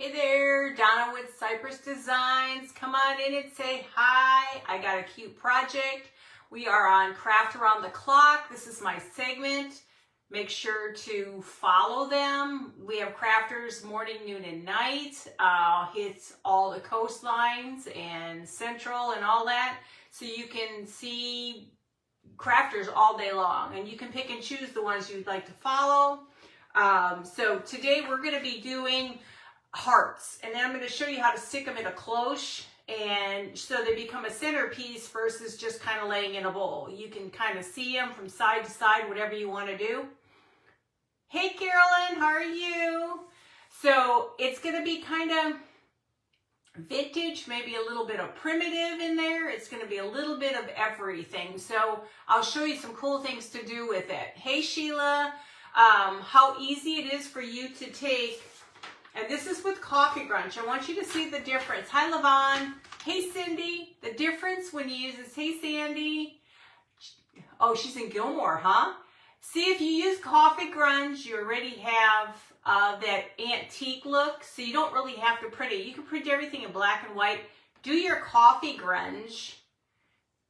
Hey there, Donna with Cypress Designs. Come on in and say hi. I got a cute project. We are on Craft Around the Clock. This is my segment. Make sure to follow them. We have crafters morning, noon, and night. Hits all the coastlines and central and all that. So you can see crafters all day long. And you can pick and choose the ones you'd like to follow. So today we're going to be doing hearts, and then I'm going to show you how to stick them in a cloche, and so they become a centerpiece versus just kind of laying in a bowl. You can kind of see them from side to side, whatever you want to do. Hey Carolyn, how are you? So it's going to be kind of vintage, maybe a little bit of primitive in there. It's going to be a little bit of everything. So I'll show you some cool things to do with it. Hey Sheila, how easy it is for you to take. And this is with coffee grunge. I want you to see the difference. Hi, Levon. Hey, Cindy. The difference when you use this. Hey, Sandy. Oh, she's in Gilmore, huh? See, if you use coffee grunge, you already have that antique look, so you don't really have to print it. You can print everything in black and white. Do your coffee grunge,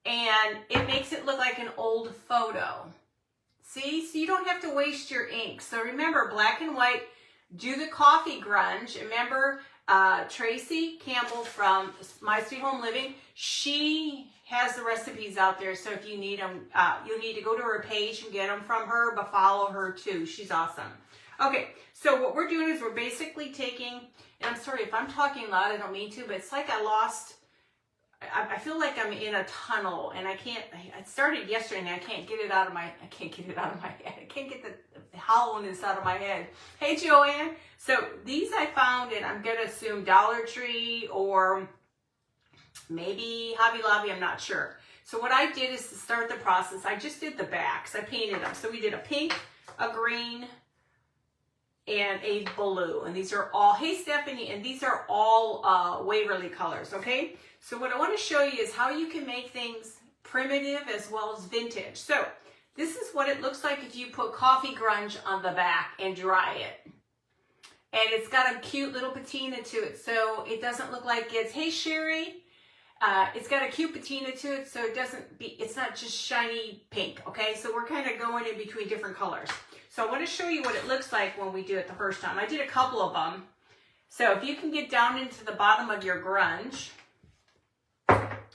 and it makes it look like an old photo. See? So you don't have to waste your ink. So remember, black and white. Do the coffee grunge. Remember Tracy Campbell from My Sweet Home Living? She has the recipes out there, so if you need them, you'll need to go to her page and get them from her, but follow her too. She's awesome. Okay, so what we're doing is we're basically taking, and I'm sorry if I'm talking loud, I don't mean to, but it's like I feel like I'm in a tunnel, and I can't. It started yesterday, and I can't get it out of my. I can't get it out of my head. I can't get the hollowness out of my head. Hey Joanne. So these I found, and I'm gonna assume Dollar Tree or maybe Hobby Lobby. I'm not sure. So what I did is to start the process. I just did the backs. I painted them. So we did a pink, a green, and a blue. And these are all. Hey Stephanie. And these are all Waverly colors. Okay. So what I want to show you is how you can make things primitive as well as vintage. So this is what it looks like if you put coffee grunge on the back and dry it. And it's got a cute little patina to it, so it doesn't look like it's, hey Sherry, it's got a cute patina to it, so it's not just shiny pink, okay? So we're kind of going in between different colors. So I want to show you what it looks like when we do it the first time. I did a couple of them. So if you can get down into the bottom of your grunge,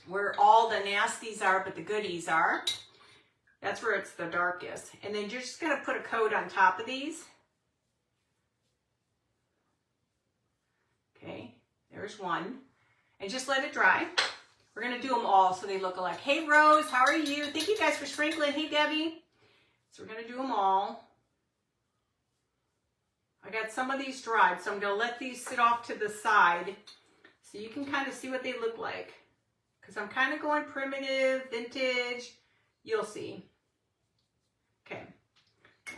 where all the nasties are but the goodies are, that's where it's the darkest. And then you're just going to put a coat on top of these. Okay, there's one. And just let it dry. We're going to do them all so they look alike. Hey Rose, how are you? Thank you guys for sprinkling. Hey Debbie. So we're going to do them all. I got some of these dried, so I'm going to let these sit off to the side so you can kind of see what they look like. Because I'm kind of going primitive, vintage. You'll see. Okay,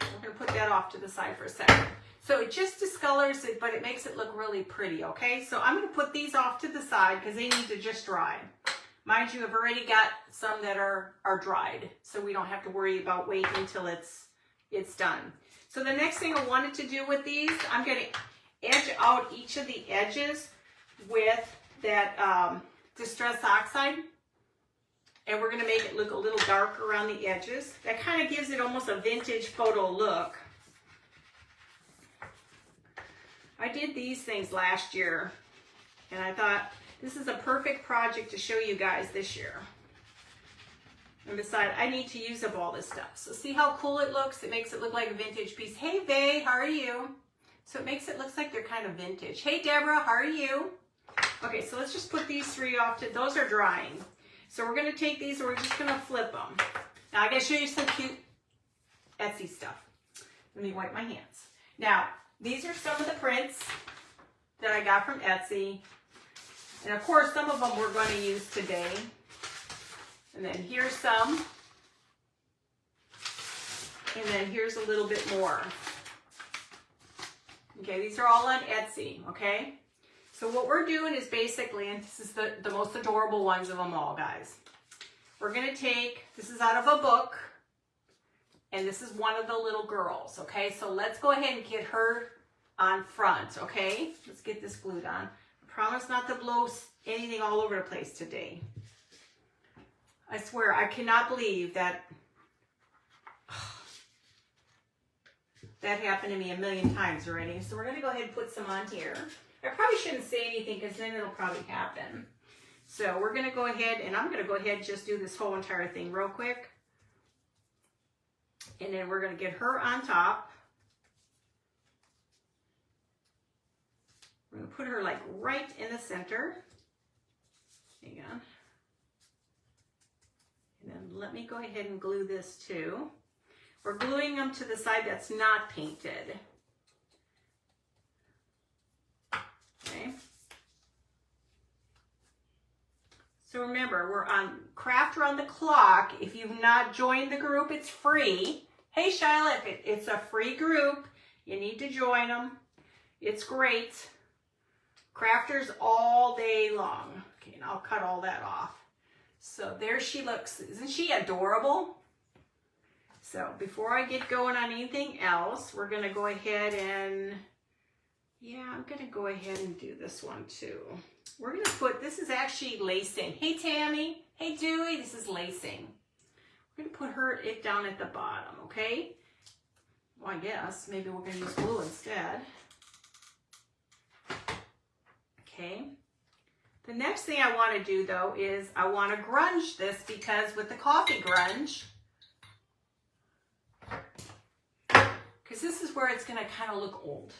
we're going to put that off to the side for a second. So it just discolors it, but it makes it look really pretty, okay? So I'm going to put these off to the side because they need to just dry. Mind you, I've already got some that are dried, so we don't have to worry about waiting until it's done. So the next thing I wanted to do with these, I'm going to edge out each of the edges with that Distress Oxide. And we're going to make it look a little darker around the edges. That kind of gives it almost a vintage photo look. I did these things last year, and I thought this is a perfect project to show you guys this year. And decided I need to use up all this stuff. So see how cool it looks? It makes it look like a vintage piece. Hey, Vay, how are you? So it makes it look like they're kind of vintage. Hey, Deborah, how are you? Okay, so let's just put these three off. Those are drying. So we're going to take these and we're just going to flip them. Now I got to show you some cute Etsy stuff. Let me wipe my hands. Now, these are some of the prints that I got from Etsy. And of course, some of them we're going to use today. And then here's some. And then here's a little bit more. Okay, these are all on Etsy, okay? So what we're doing is basically, and this is the most adorable ones of them all, guys. We're going to take, this is out of a book, and this is one of the little girls, okay? So let's go ahead and get her on front, okay? Let's get this glued on. I promise not to blow anything all over the place today. I swear, I cannot believe that that happened to me a million times already. So we're gonna go ahead and put some on here. I probably shouldn't say anything because then it'll probably happen. So we're gonna go ahead and I'm gonna go ahead and just do this whole entire thing real quick. And then we're gonna get her on top. We're gonna put her like right in the center. Hang on. And then let me go ahead and glue this too. We're gluing them to the side that's not painted. Okay. So remember, we're on Craft Around the Clock. If you've not joined the group, it's free. Hey, Charlotte, it's a free group. You need to join them. It's great. Crafters all day long. Okay, and I'll cut all that off. So there she looks. Isn't she adorable? So before I get going on anything else, we're going to go ahead and, yeah, I'm going to go ahead and do this one too. We're going to put, this is actually lacing. Hey, Tammy. Hey, Dewey. This is lacing. We're going to put it down at the bottom, okay? Well, I guess maybe we're going to use glue instead. Okay. The next thing I want to do, though, is I want to grunge this because with the coffee grunge, because this is where it's going to kind of look old.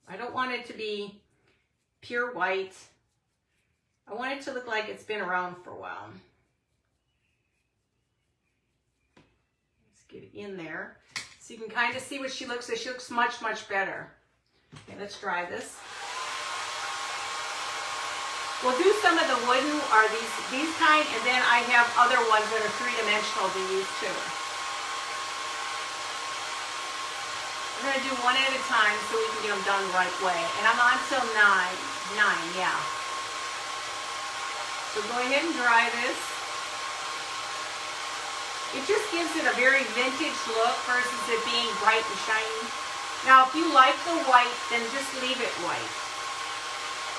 I don't want it to be pure white. I want it to look like it's been around for a while. Let's get it in there. So you can kind of see what she looks like. She looks much, much better. Okay, let's dry this. We'll do some of the wooden or these kind, and then I have other ones that are three-dimensional to use too. We're going to do one at a time so we can get them done the right way. And I'm on till 9, yeah. So go ahead and dry this. It just gives it a very vintage look versus it being bright and shiny. Now, if you like the white, then just leave it white.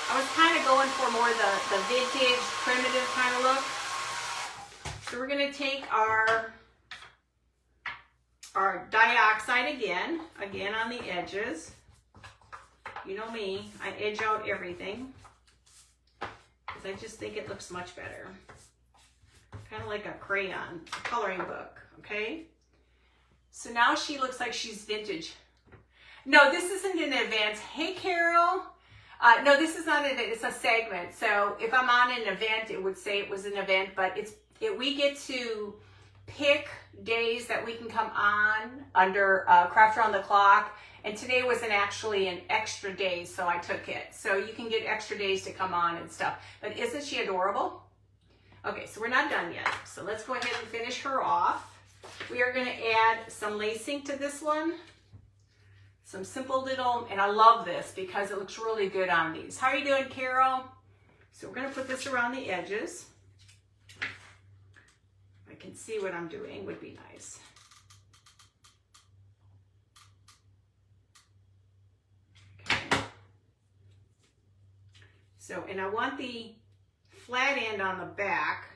I was kind of going for more the vintage, primitive kind of look. So we're going to take our dioxide again on the edges. You know me, I edge out everything because I just think it looks much better. Kind of like a crayon, coloring book, okay? So now she looks like she's vintage. No, this isn't an event. Hey, Carol. No, this is not an event. It's a segment. So if I'm on an event, it would say it was an event, but we get to pick days that we can come on under Craft Around the Clock. And today wasn't actually an extra day, so I took it. So you can get extra days to come on and stuff. But isn't she adorable? Okay, so we're not done yet. So let's go ahead and finish her off. We are going to add some lacing to this one. Some simple little, and I love this because it looks really good on these. How are you doing, Carol? So we're going to put this around the edges. If I can see what I'm doing, would be nice. Okay. So, and I want the flat end on the back.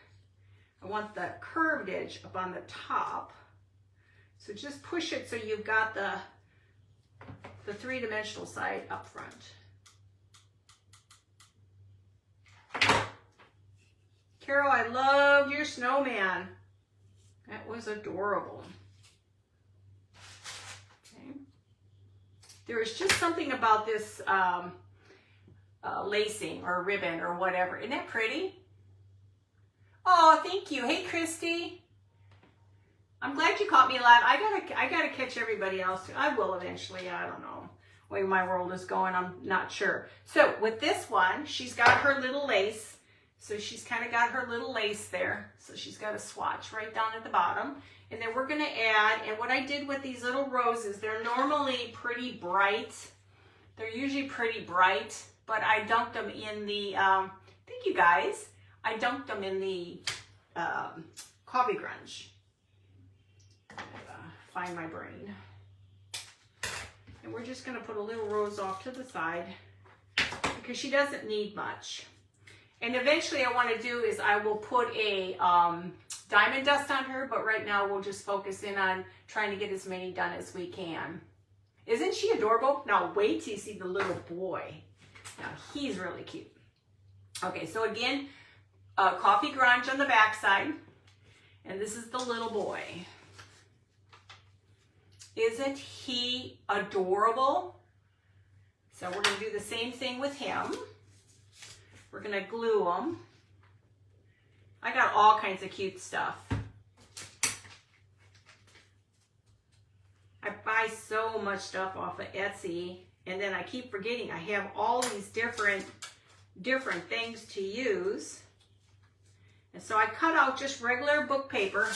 I want the curved edge up on the top. So just push it so you've got the three-dimensional side up front. Carol, I love your snowman. That was adorable. Okay. There is just something about this lacing or ribbon or whatever. Isn't that pretty? Oh, thank you. Hey, Christy. I'm glad you caught me alive. I gotta catch everybody else too. I will eventually. I don't know the way my world is going. I'm not sure. So with this one, she's got her little lace. So she's kind of got her little lace there. So she's got a swatch right down at the bottom. And then we're gonna add, and what I did with these little roses, they're normally pretty bright. They're usually pretty bright, but I dunked them in the, thank you guys. I dunked them in the coffee grunge. Find my brain. And we're just gonna put a little rose off to the side because she doesn't need much. And eventually I wanna do is I will put a diamond dust on her, but right now we'll just focus in on trying to get as many done as we can. Isn't she adorable? Now wait till you see the little boy. Now he's really cute. Okay, so again, coffee grunge on the back side. And this is the little boy. Isn't he adorable? So we're going to do the same thing with him. We're going to glue him. I got all kinds of cute stuff. I buy so much stuff off of Etsy, and then I keep forgetting I have all these different things to use. And so I cut out just regular book paper.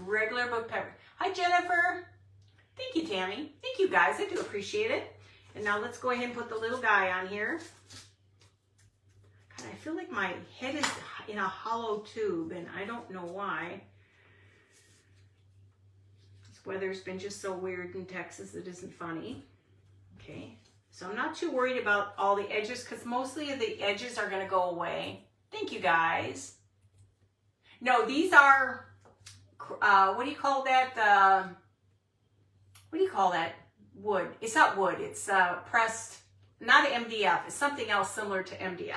Hi, Jennifer. Thank you, Tammy. Thank you, guys. I do appreciate it. And now let's go ahead and put the little guy on here. God, I feel like my head is in a hollow tube, and I don't know why. This weather's been just so weird in Texas, it isn't funny. Okay, so I'm not too worried about all the edges because mostly the edges are going to go away. Thank you, guys. No, these are, what do you call that? What do you call that? Wood. It's not wood. It's pressed, not MDF. It's something else similar to MDF.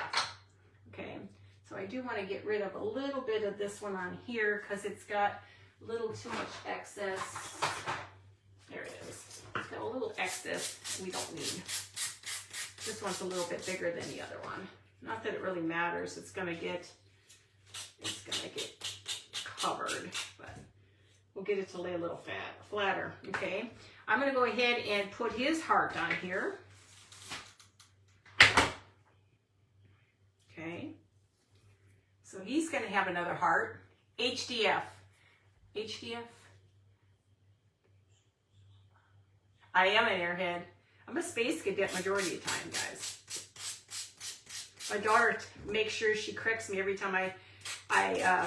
Okay, so I do want to get rid of a little bit of this one on here because it's got a little too much excess. There it is. It's got a little excess we don't need. This one's a little bit bigger than the other one. Not that it really matters. It's gonna get covered, but we'll get it to lay a little flatter. Okay, I'm gonna go ahead and put his heart on here. Okay, so he's gonna have another heart. HDF. I am an airhead. I'm a space cadet majority of the time, guys. My daughter makes sure she corrects me every time I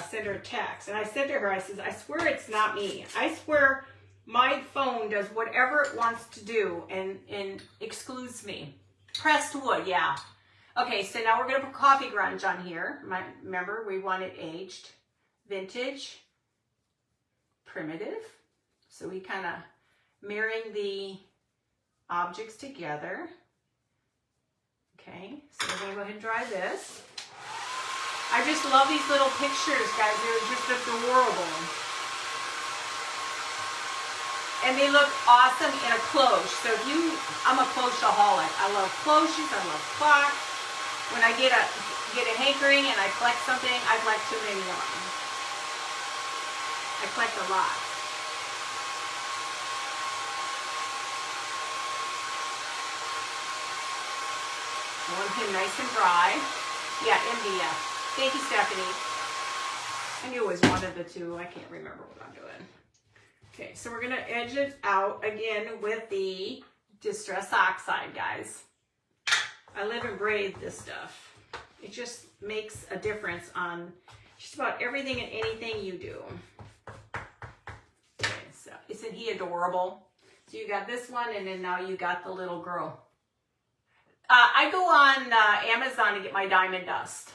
send her a text. And I said to her, I said, I swear it's not me. I swear my phone does whatever it wants to do and excludes me. Pressed wood, yeah. Okay, so now we're going to put coffee grunge on here. Remember, we want it aged, vintage, primitive. So we kind of marrying the objects together. Okay, so we're going to go ahead and dry this. I just love these little pictures, guys. They're just adorable. And they look awesome in a cloche. So if I'm a cloche-aholic. I love cloches, I love clocks. When I get a hankering and I collect something, I collect too many of them. I collect a lot. I want him nice and dry. Yeah, MDF. Thank you, Stephanie. I knew it was one of the two. I can't remember what I'm doing. Okay, so we're gonna edge it out again with the Distress Oxide, guys. I live and breathe this stuff. It just makes a difference on just about everything and anything you do. Okay, so isn't he adorable? So you got this one, and then now you got the little girl. I go on Amazon to get my diamond dust.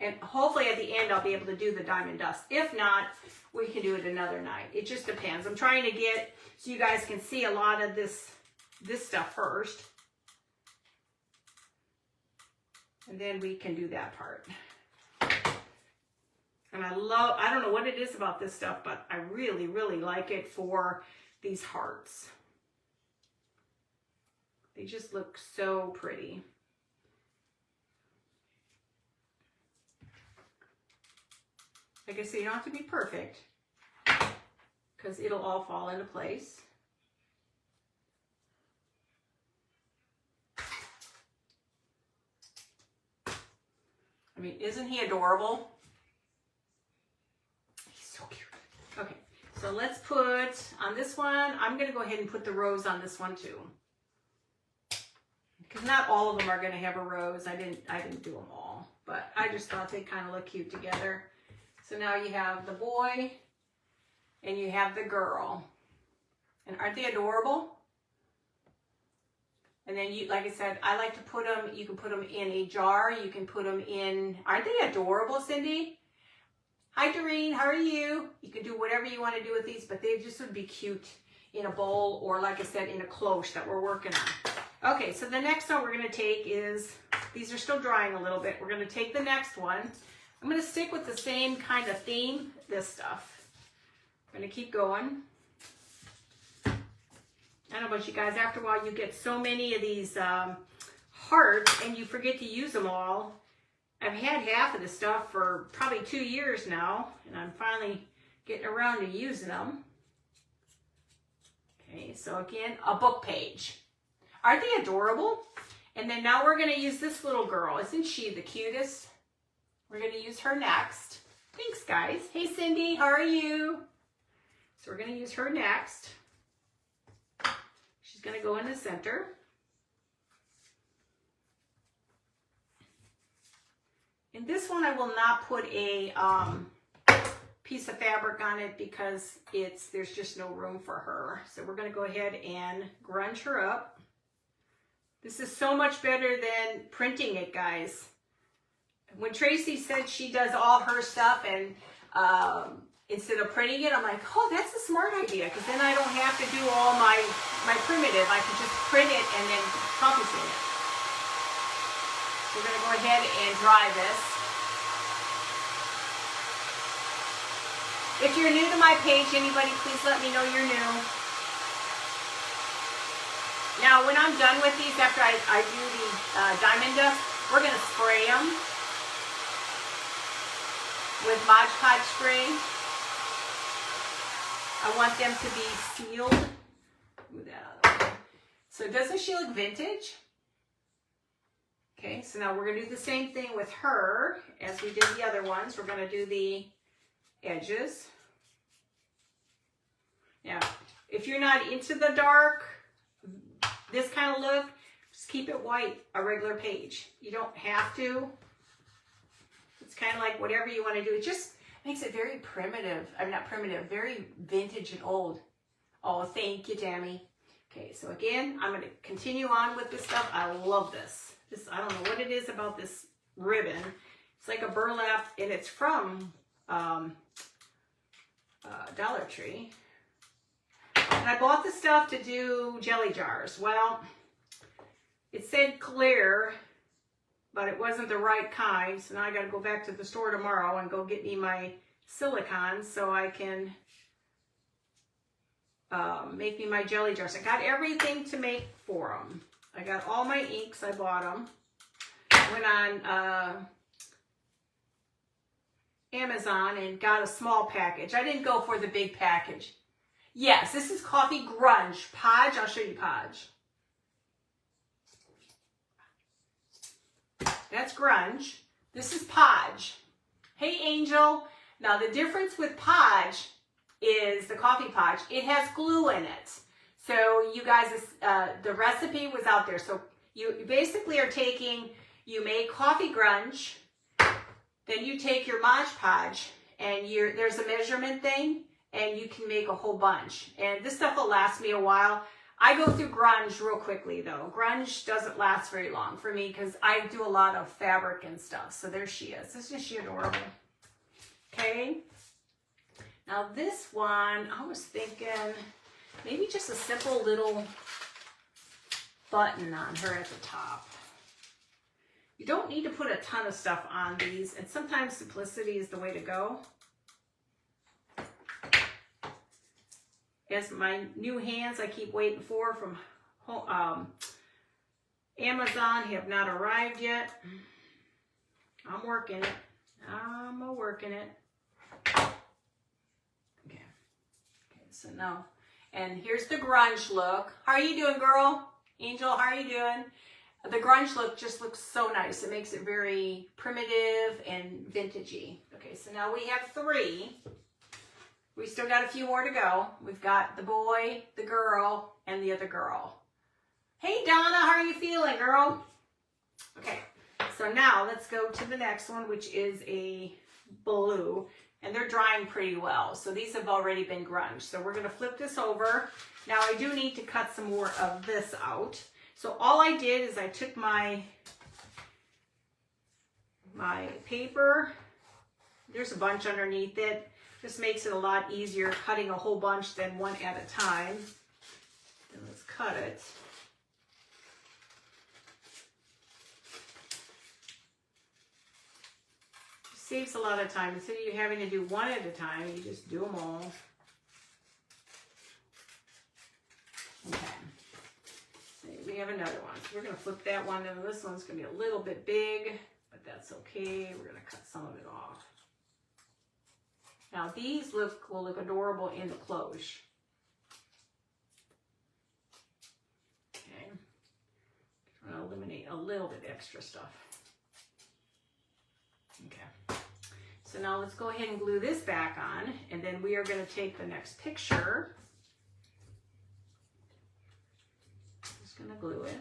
And hopefully at the end I'll be able to do the diamond dust. If not, we can do it another night. It just depends. I'm trying to get, so you guys can see a lot of this stuff first. And then we can do that part. And I don't know what it is about this stuff, but I really, really like it for these hearts. They just look so pretty. Like I say, you don't have to be perfect because it'll all fall into place. I mean, isn't he adorable? He's so cute. Okay, so let's put on this one, I'm going to go ahead and put the rose on this one too. Because not all of them are going to have a rose. I didn't do them all, but I just thought they kind of look cute together. So now you have the boy and you have the girl. And aren't they adorable? And then you, like I said, I like to put them, you can put them in a jar. You can put them in, aren't they adorable, Cindy? Hi, Doreen, how are you? You can do whatever you want to do with these, but they just would be cute in a bowl or, like I said, in a cloche that we're working on. Okay, so the next one we're going to take is, these are still drying a little bit. We're going to take the next one. I'm going to stick with the same kind of theme, this stuff. I'm going to keep going. I don't know about you guys, after a while you get so many of these hearts and you forget to use them all. I've had half of this stuff for probably 2 years now, and I'm finally getting around to using them. Okay, so again, a book page. Aren't they adorable? And then now we're going to use this little girl. Isn't she the cutest? We're going to use her next. Thanks, guys. Hey, Cindy, how are you? So we're going to use her next. She's going to go in the center. In this one, I will not put a piece of fabric on it because there's just no room for her. So we're going to go ahead and grunge her up. This is so much better than printing it, guys. When Tracy said she does all her stuff and instead of printing it, I'm like, oh, that's a smart idea, because then I don't have to do all my primitive. I can just print it and then copy it. We're going to go ahead and dry this. If you're new to my page, anybody, please let me know you're new. Now, when I'm done with these, after I do the diamond dust, we're going to spray them with Mod Podge spray. I want them to be sealed. Move that out of the way. So doesn't she look vintage? Okay, so now we're going to do the same thing with her as we did the other ones. We're going to do the edges. Now, if you're not into the dark, this kind of look, just keep it white, a regular page. You don't have to. It's kind of like whatever you want to do. It just makes it very primitive. I'm not primitive, very vintage and old. Oh, thank you, Tammy. Okay, so again, I'm going to continue on with this stuff. I love this. I don't know what it is about this ribbon. It's like a burlap, and it's from Dollar Tree. And I bought the stuff to do jelly jars. Well, it said clear, but it wasn't the right kind. So now I got to go back to the store tomorrow and go get me my silicone so I can make me my jelly jars. I got everything to make for them. I got all my inks. I bought them. Went on Amazon and got a small package. I didn't go for the big package. Yes, this is Coffee Grunge. Podge. I'll show you Podge. That's Grunge. This is Podge. Hey, Angel. Now, the difference with Podge is the Coffee Podge. It has glue in it. So you guys, the recipe was out there. So you basically are taking, you make Coffee Grunge, then you take your Mod Podge, and there's a measurement thing, and you can make a whole bunch. And this stuff will last me a while. I go through Grunge real quickly though. Grunge doesn't last very long for me because I do a lot of fabric and stuff. So there she is. Isn't she adorable? Okay. Now this one, I was thinking, maybe just a simple little button on her at the top. You don't need to put a ton of stuff on these, and sometimes simplicity is the way to go. As my new hands I keep waiting for from Amazon have not arrived yet. I'm working it. I'm working it. Okay. So now, and here's the grunge look. How are you doing, girl? Angel, how are you doing? The grunge look just looks so nice. It makes it very primitive and vintagey. Okay, so now we have 3. We still got a few more to go. We've got the boy, the girl, and the other girl. Hey, Donna, how are you feeling, girl? Okay, so now let's go to the next one, which is a blue. And they're drying pretty well. So these have already been grunged. So we're going to flip this over. Now I do need to cut some more of this out. So all I did is I took my paper. There's a bunch underneath it. Just makes it a lot easier cutting a whole bunch than one at a time. And let's cut it. Saves a lot of time. Instead of you having to do one at a time, you just do them all. Okay. So we have another one. So we're going to flip that one, and this one's going to be a little bit big, but that's okay. We're going to cut some of it off. Now these will look adorable in the cloche. Okay. I'm going to eliminate a little bit extra stuff. Okay. So now let's go ahead and glue this back on, and then we are going to take the next picture. Just going to glue it.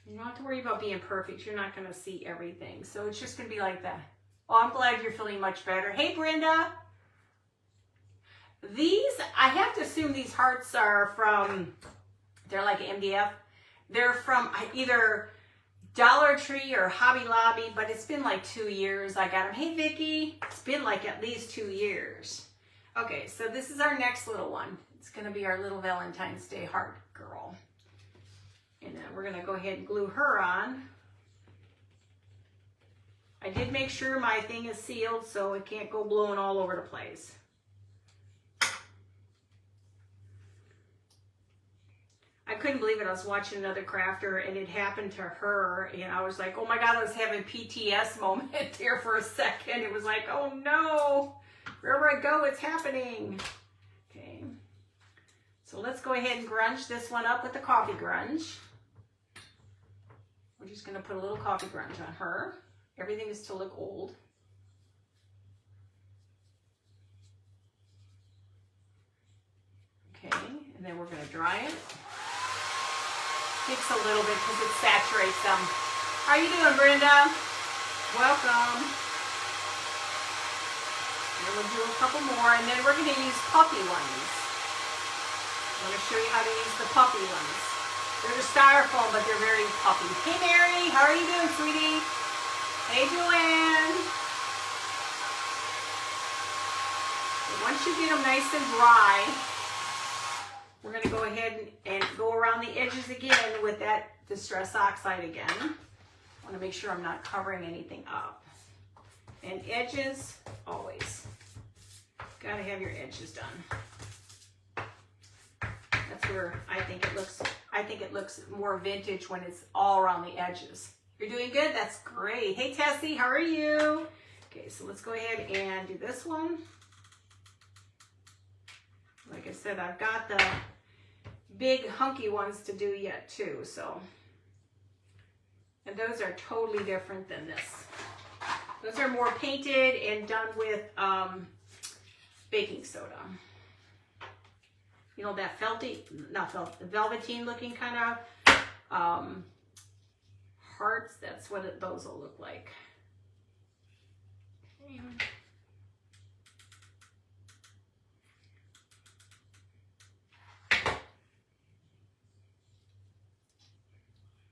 You don't have to worry about being perfect. You're not going to see everything. So it's just going to be like that. Oh, I'm glad you're feeling much better. Hey, Brenda. These, I have to assume these hearts are from, they're like MDF. They're from either Dollar Tree or Hobby Lobby, but it's been like 2 years I got them. Hey, Vicki. It's been like at least 2 years. Okay, so this is our next little one. It's going to be our little Valentine's Day heart girl. And then we're going to go ahead and glue her on. I did make sure my thing is sealed so it can't go blowing all over the place. I couldn't believe it. I was watching another crafter and it happened to her, and I was like, oh my God, I was having PTS moment there for a second. It was like, oh no, wherever I go, it's happening. Okay, so let's go ahead and grunge this one up with the coffee grunge. We're just going to put a little coffee grunge on her. Everything is to look old. Okay, and then we're going to dry it. Takes a little bit because it saturates them. How are you doing, Brenda? Welcome. And we'll do a couple more, and then we're going to use puffy ones. I'm going to show you how to use the puffy ones. They're the styrofoam, but they're very puffy. Hey, Mary, how are you doing, sweetie? Hey, Joanne. So once you get them nice and dry, we're going to go ahead and go around the edges again with that Distress Oxide again. I want to make sure I'm not covering anything up. And edges, always. Got to have your edges done. That's where I think it looks more vintage when it's all around the edges. You're doing good? That's great. Hey, Tessie, how are you? Okay, so let's go ahead and do this one. Like I said, I've got the big hunky ones to do yet too, so. And those are totally different than this. Those are more painted and done with baking soda. You know, that velveteen looking kind of hearts, that's what those will look like. Okay.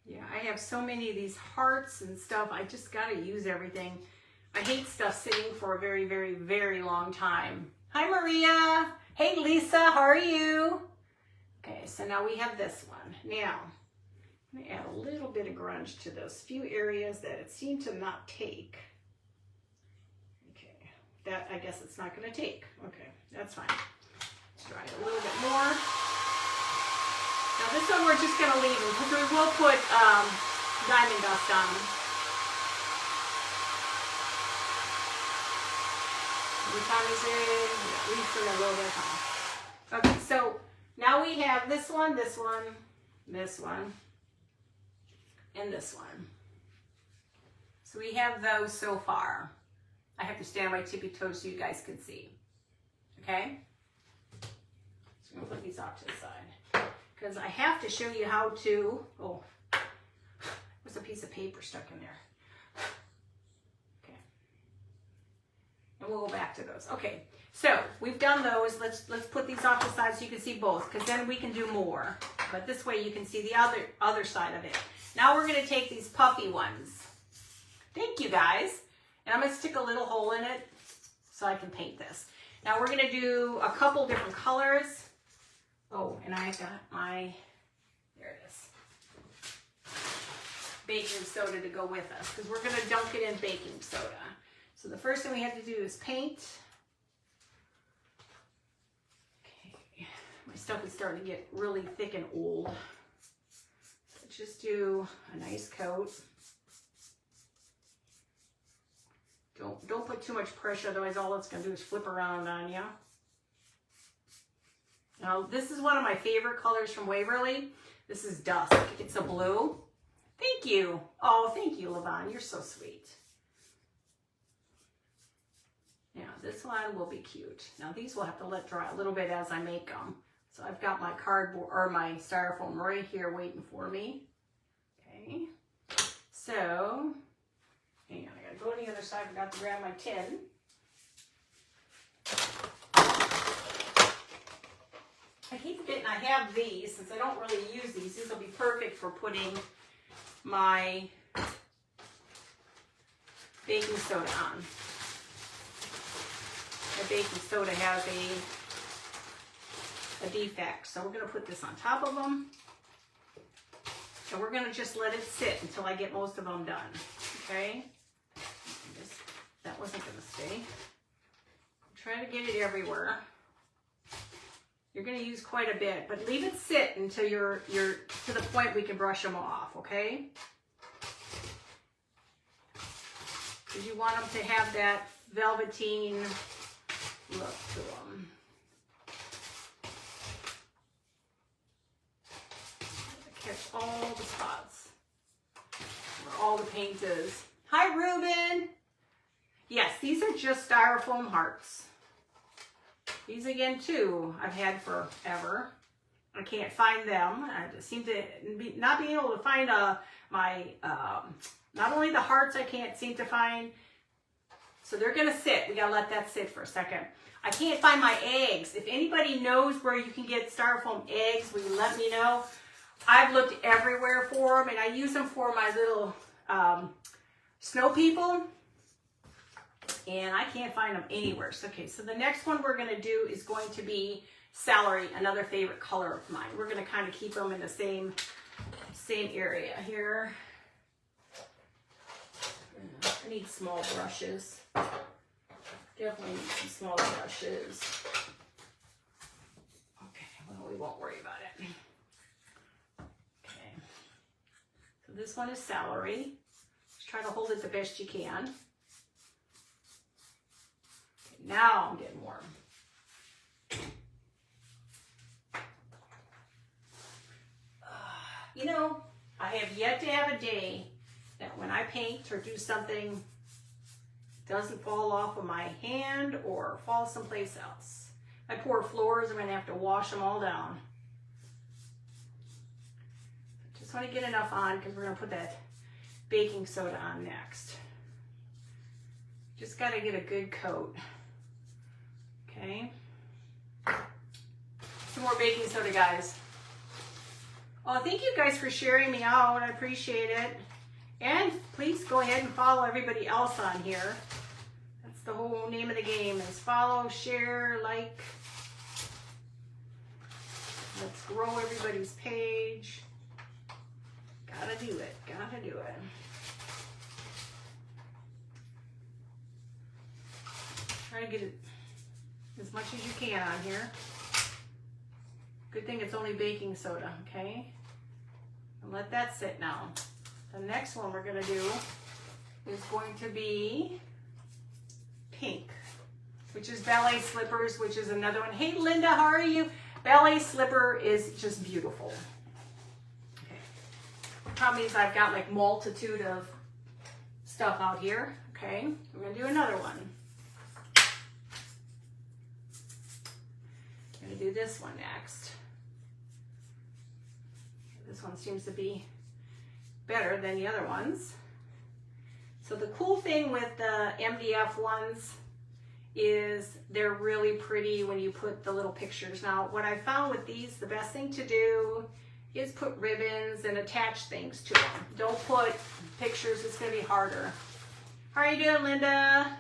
Yeah, I have so many of these hearts and stuff. I just got to use everything. I hate stuff sitting for a very, very, very long time. Hi, Maria. Hey, Lisa. How are you? Okay, so now we have this one. Now, I'm going to add a little bit of grunge to those few areas that it seemed to not take. Okay, that I guess it's not going to take. Okay, that's fine. Let's try it a little bit more. Now this one we're just going to leave them because we will put diamond dust on them. What time is it? Yeah, leave for a little bit of time. Okay, so now we have this one, this one, this one, and this one. So we have those so far. I have to stand on my tippy toes so you guys can see. Okay? So I'm going to put these off to the side. Because I have to show you how to, oh, there's a piece of paper stuck in there. Okay. And we'll go back to those. Okay, So we've done those. Let's put these off the side so you can see both, because then we can do more. But this way you can see the other side of it. Now we're going to take these puffy ones. Thank you guys. And I'm going to stick a little hole in it so I can paint this. Now we're going to do a couple different colors. Oh, and I got my, there it is, baking soda to go with us, because we're going to dunk it in baking soda. So the first thing we have to do is paint. Okay, my stuff is starting to get really thick and old. So just do a nice coat. Don't put too much pressure, otherwise all it's going to do is flip around on you. Now, this is one of my favorite colors from Waverly. This is Dusk. It's a blue. Thank you. Oh, thank you, Levon. You're so sweet. Now, this one will be cute. Now, these will have to let dry a little bit as I make them. So I've got my cardboard, or my styrofoam right here waiting for me. Okay. So, hang on. I got to go to the other side. I forgot to grab my tin. I keep forgetting I have these, since I don't really use these. These will be perfect for putting my baking soda on. My baking soda has a defect, so we're going to put this on top of them. And we're going to just let it sit until I get most of them done. Okay? That wasn't going to stay. Try to get it everywhere. You're going to use quite a bit, but leave it sit until you're to the point we can brush them off, okay? Because you want them to have that velveteen look to them. Catch all the spots where all the paint is. Hi, Ruben. Yes, these are just styrofoam hearts. These again too, I've had forever. I can't find them. I just seem to not being able to find not only the hearts I can't seem to find. So they're gonna sit. We gotta let that sit for a second. I can't find my eggs. If anybody knows where you can get styrofoam eggs, will you let me know? I've looked everywhere for them, and I use them for my little snow people. And I can't find them anywhere. So, okay, so the next one we're going to do is going to be celery, another favorite color of mine. We're going to kind of keep them in the same area here. I need small brushes. Definitely need some small brushes. Okay, well, we won't worry about it. Okay, so this one is celery. Just try to hold it the best you can. Now I'm getting warm. You know, I have yet to have a day that when I paint or do something, it doesn't fall off of my hand or fall someplace else. My poor floors, I'm going to have to wash them all down. Just want to get enough on because we're going to put that baking soda on next. Just got to get a good coat. Okay. Some more baking soda, guys. Oh, thank you guys for sharing me out. I appreciate it. And please go ahead and follow everybody else on here. That's the whole name of the game, is follow, share, like. Let's grow everybody's page. Gotta do it. Gotta do it. Try to get it as much as you can on here. Good thing it's only baking soda, okay? And let that sit now. The next one we're gonna do is going to be pink, which is ballet slippers, which is another one. Hey Linda, how are you? Ballet slipper is just beautiful. Okay. The problem is I've got like multitude of stuff out here, okay? We're gonna do another one. I'm gonna do this one next. This one seems to be better than the other ones. So the cool thing with the MDF ones is they're really pretty when you put the little pictures. Now, what I found with these, the best thing to do is put ribbons and attach things to them. Don't put pictures, it's gonna be harder. How are you doing, Linda?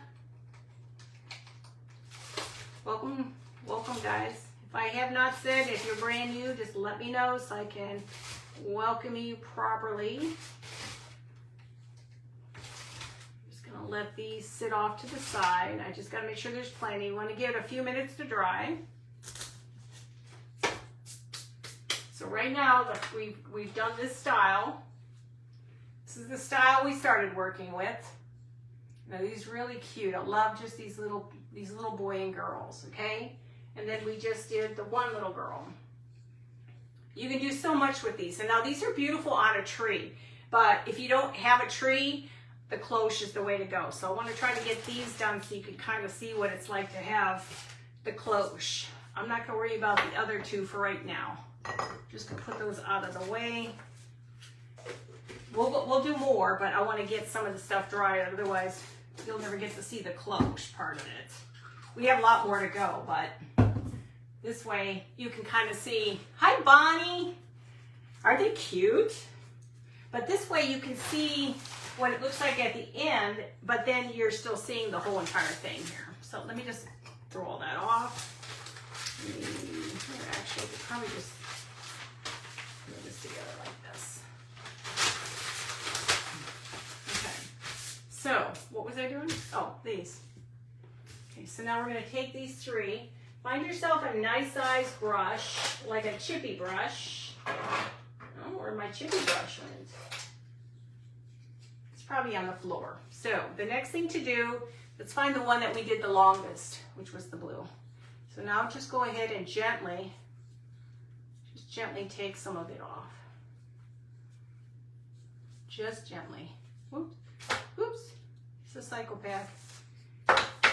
Welcome, welcome guys. If I have not said, if you're brand new, just let me know so I can welcome you properly. Just gonna let these sit off to the side. I just gotta make sure there's plenty. You wanna give it a few minutes to dry. So right now that we've done this style. This is the style we started working with. Now these really cute. I love just these little boy and girls, okay? And then we just did the one little girl. You can do so much with these. And now these are beautiful on a tree, but if you don't have a tree, the cloche is the way to go. So I want to try to get these done so you can kind of see what it's like to have the cloche. I'm not going to worry about the other two for right now. Just going to put those out of the way. We'll do more, but I want to get some of the stuff dry, otherwise you'll never get to see the cloche part of it. We have a lot more to go, but this way you can kind of see. Hi, Bonnie. Are they cute? But this way you can see what it looks like at the end, but then you're still seeing the whole entire thing here. So let me just throw all that off. Actually, I could probably just put this together like this. Okay. So what was I doing? Oh, these. Okay, so now we're going to take these three. Find yourself a nice size brush, like a chippy brush. Oh, where my chippy brush went? It's probably on the floor. So the next thing to do, let's find the one that we did the longest, which was the blue. So now just go ahead and gently take some of it off. Just gently. Whoops. Oops. It's a psychopath.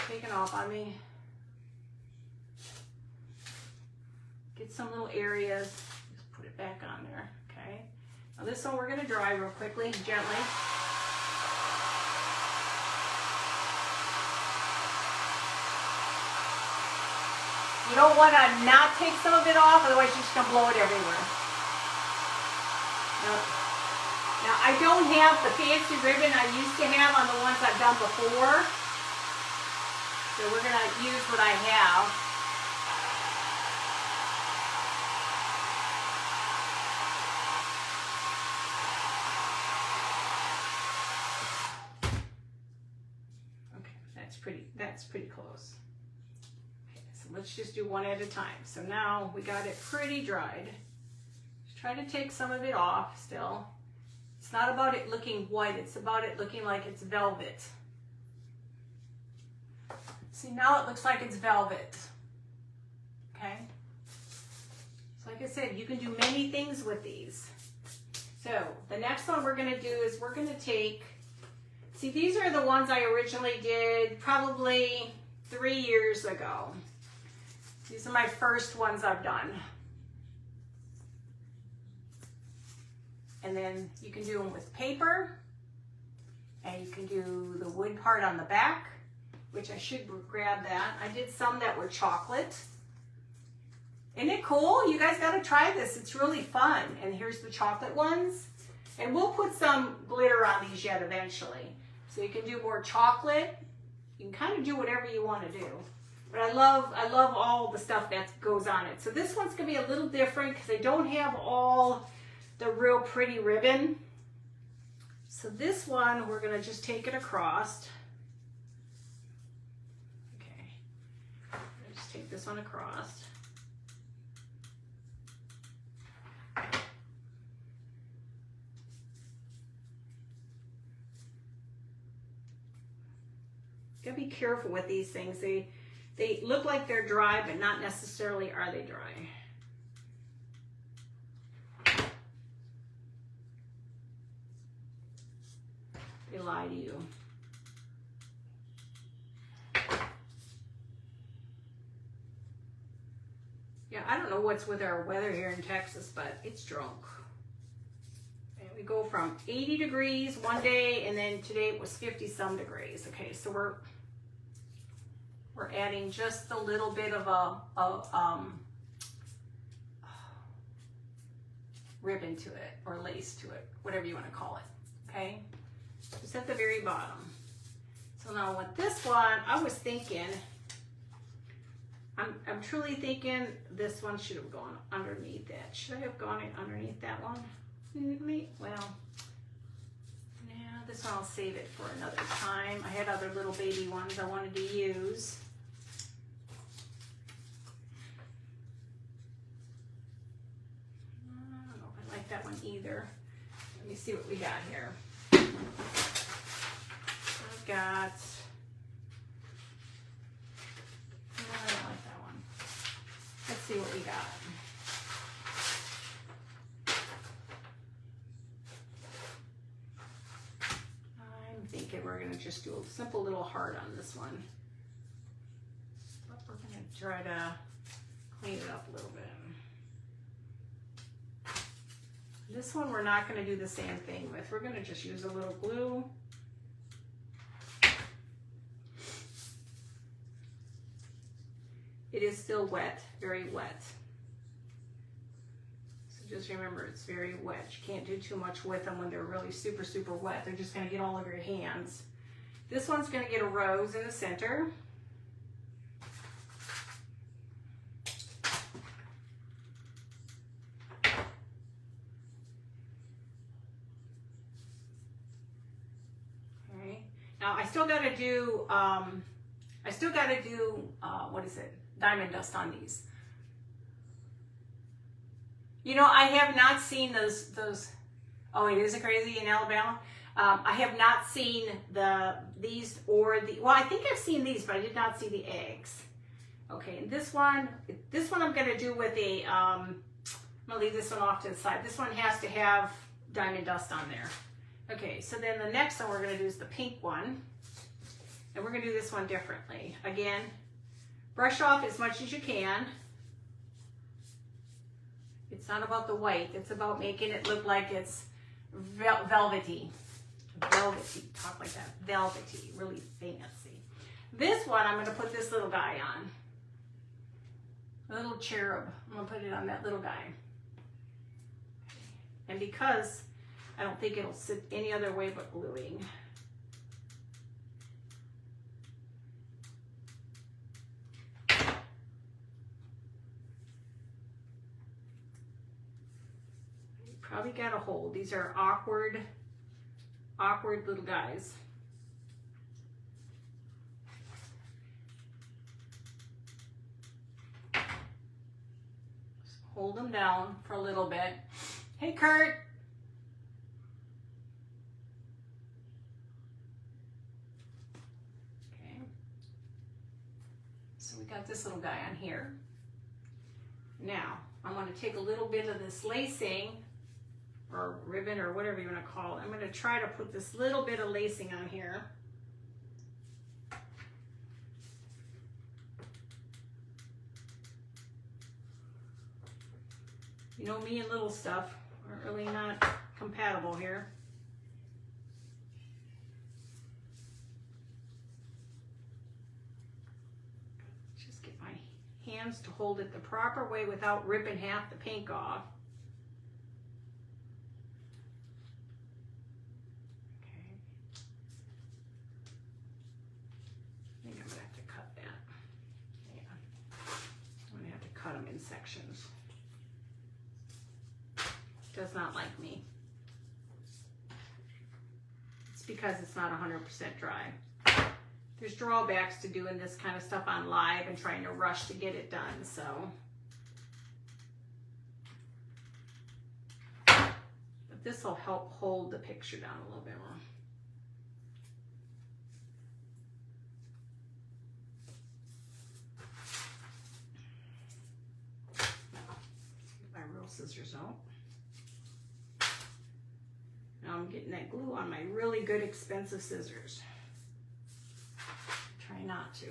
Taking off on me. Get some little areas. Just put it back on there. Okay. Now this one we're going to dry real quickly, gently. You don't want to not take some of it off, otherwise you're just going to blow it everywhere. Now I don't have the fancy ribbon I used to have on the ones I've done before. So we're going to use what I have. Okay, that's pretty close. Let's just do one at a time. So now we got it pretty dried. Just try to take some of it off still. It's not about it looking white, it's about it looking like it's velvet. See, now it looks like it's velvet. Okay? So like I said, you can do many things with these. So the next one we're going to do is we're going to take, see, these are the ones I originally did probably 3 years ago. These are my first ones I've done. And then you can do them with paper, and you can do the wood part on the back, which I should grab that. I did some that were chocolate. Isn't it cool? You guys got to try this. It's really fun. And here's the chocolate ones. And we'll put some glitter on these yet eventually. So you can do more chocolate. You can kind of do whatever you want to do. But I love all the stuff that goes on it. So this one's going to be a little different because I don't have all the real pretty ribbon. So this one, we're going to just take it across. Okay. Just take this one across. Gotta be careful with these things. They look like they're dry, but not necessarily are they dry. They lie to you. Yeah, I don't know what's with our weather here in Texas, but it's drunk. And we go from 80 degrees one day, and then today it was 50 some degrees. Okay, so we're We're adding just a little bit of a ribbon to it, or lace to it, whatever you want to call it, okay? Just at the very bottom. So now with this one, I was thinking, I'm truly thinking this one should have gone underneath that. Should I have gone underneath that one? Well, yeah, this one I'll save it for another time. I had other little baby ones I wanted to use. I don't know if I like that one either. Let me see what we got here. I've got, I don't like that one. Let's see what we got. I'm thinking we're going to just do a simple little heart on this one. But we're going to try to clean it up a little bit. This one we're not going to do the same thing with. We're going to just use a little glue. It is still wet, very wet. So just remember, it's very wet. You can't do too much with them when they're really super, super wet. They're just going to get all over your hands. This one's going to get a rose in the center. Okay. Now I still got to do, what is it? Diamond dust on these. You know, I have not seen those, oh, it is a crazy in Alabama. I have not seen these or the, well, I think I've seen these, but I did not see the eggs. Okay, and this one I'm going to do with a, I'm going to leave this one off to the side. This one has to have diamond dust on there. Okay, so then the next one we're going to do is the pink one. And we're going to do this one differently. Again, brush off as much as you can. It's not about the white. It's about making it look like it's velvety. Velvety. Talk like that. Velvety. Really fancy. This one, I'm going to put this little guy on. A little cherub. I'm going to put it on that little guy. And because I don't think it'll sit any other way but gluing. Probably got a hold. These are awkward little guys. Just hold them down for a little bit. Hey, Kurt. Okay. So we got this little guy on here. Now, I'm going to take a little bit of this lacing or ribbon or whatever you want to call it. I'm going to try to put this little bit of lacing on here. You know, me and little stuff are really not compatible here. Just get my hands to hold it the proper way without ripping half the pink off. Sections. Does not like me. It's because it's not 100% dry. There's drawbacks to doing this kind of stuff on live and trying to rush to get it done, so. But this will help hold the picture down a little bit more. Scissors out. Now I'm getting that glue on my really good expensive scissors. Try not to.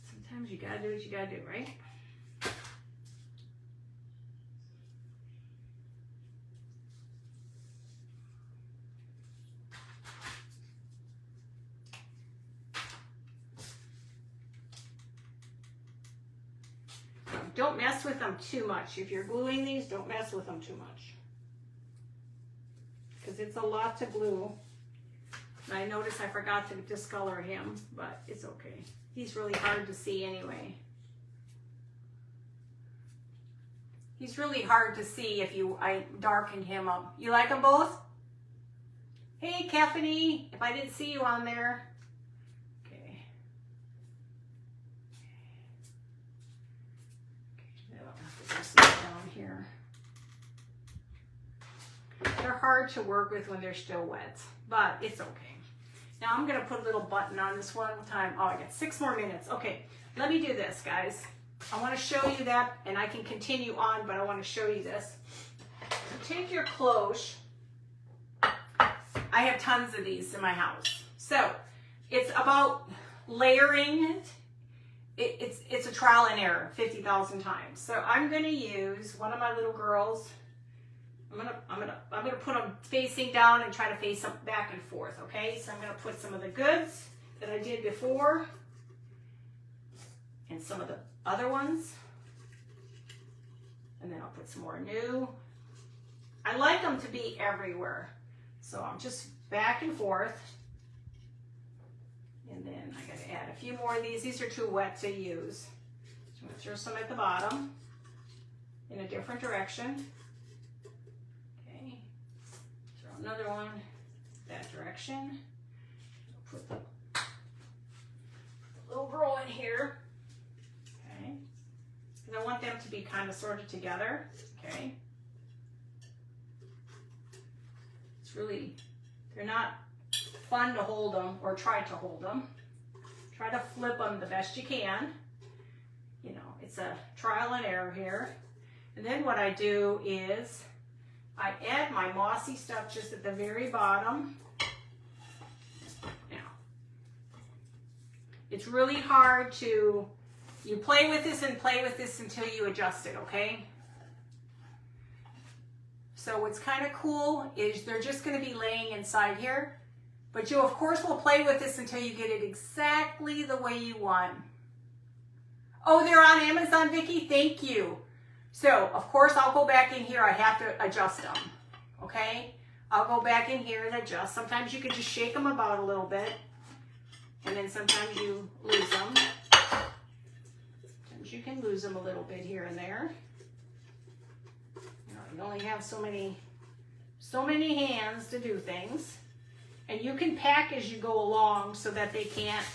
Sometimes you gotta do what you gotta do, right? Don't mess with them too much. If you're gluing these, don't mess with them too much. Because it's a lot to glue. And I noticed I forgot to discolor him, but it's okay. He's really hard to see anyway. He's really hard to see if I darken him up. You like them both? Hey, Kefany, if I didn't see you on there. Okay. Now I'll have to just sit down here. They're hard to work with when they're still wet, but it's okay. Now I'm gonna put a little button on this one time. Oh, I got 6 more minutes. Okay, let me do this, guys. I wanna show you that, and I can continue on, but I wanna show you this. So take your cloche. I have tons of these in my house. So it's about layering it. It's a trial and error 50,000 times. So I'm gonna use one of my little girls. I'm gonna put them facing down and try to face them back and forth, okay? So I'm gonna put some of the goods that I did before and some of the other ones. And then I'll put some more new. I like them to be everywhere. So I'm just back and forth. And then I gotta add a few more of these. These are too wet to use. So I'm gonna throw some at the bottom in a different direction. Another one that direction. I'll put the little girl in here. Okay. And I want them to be kind of sorted together. Okay. It's really, they're not fun to hold them or try to hold them. Try to flip them the best you can. You know, it's a trial and error here. And then what I do is I add my mossy stuff just at the very bottom. Now, it's really hard to, you play with this and play with this until you adjust it, okay? So what's kind of cool is they're just going to be laying inside here, but you of course will play with this until you get it exactly the way you want. Oh, they're on Amazon, Vicki? Thank you. So, of course, I'll go back in here. I have to adjust them, okay? I'll go back in here and adjust. Sometimes you can just shake them about a little bit, and then sometimes you lose them. Sometimes you can lose them a little bit here and there. You only have so many hands to do things. And you can pack as you go along so that they can't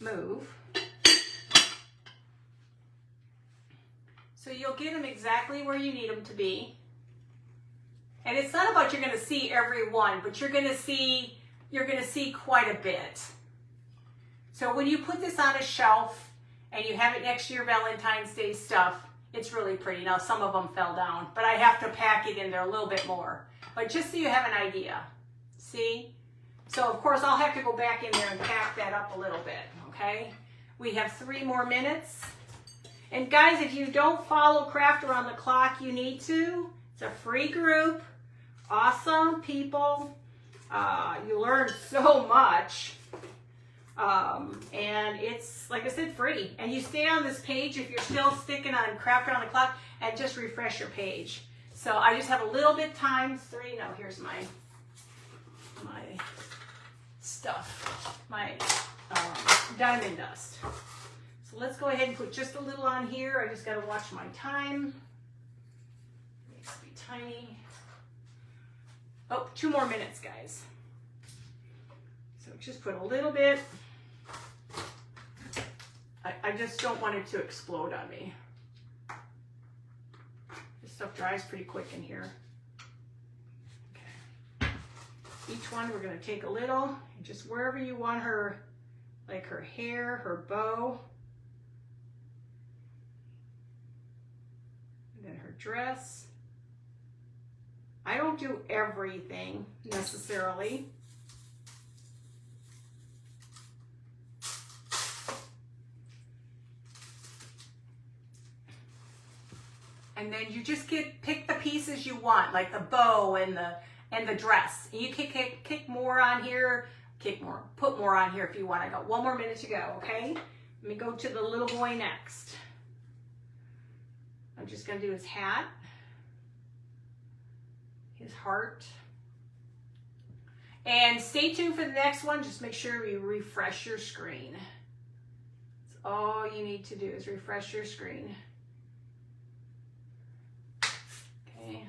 move. So you'll get them exactly where you need them to be. And it's not about you're going to see every one, but you're going to see quite a bit. So when you put this on a shelf and you have it next to your Valentine's Day stuff, it's really pretty. Now some of them fell down, but I have to pack it in there a little bit more. But just so you have an idea, see? So of course I'll have to go back in there and pack that up a little bit, okay? We have 3 more minutes. And guys, if you don't follow Craft Around the Clock, you need to. It's a free group. Awesome people. You learn so much. And it's, like I said, free. And you stay on this page if you're still sticking on Craft Around the Clock and just refresh your page. So I just have a little bit times 3. Now here's my stuff, my diamond dust. So let's go ahead and put just a little on here. I just got to watch my time. It needs to be tiny. Oh, 2 more minutes, guys. So just put a little bit. I just don't want it to explode on me. This stuff dries pretty quick in here. Okay. Each one we're going to take a little, and just wherever you want her, like her hair, her bow, and then her dress. I don't do everything necessarily. And then you just pick the pieces you want, like the bow and the dress. And you kick more on here, put more on here if you want. I got 1 more minute to go, okay? Let me go to the little boy next. I'm just going to do his hat, his heart. And stay tuned for the next one. Just make sure you refresh your screen. That's all you need to do is refresh your screen. Okay,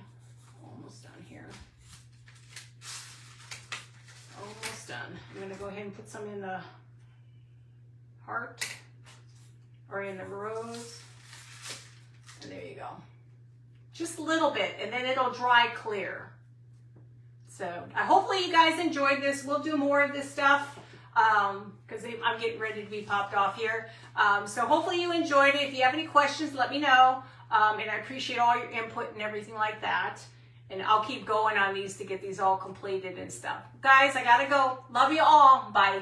almost done here. Almost done. I'm going to go ahead and put some in the heart or in the rose. And there you go. Just a little bit, and then it'll dry clear. So hopefully you guys enjoyed this. We'll do more of this stuff because I'm getting ready to be popped off here. So hopefully you enjoyed it. If you have any questions, let me know. And I appreciate all your input and everything like that. And I'll keep going on these to get these all completed and stuff. Guys, I gotta go. Love you all. Bye.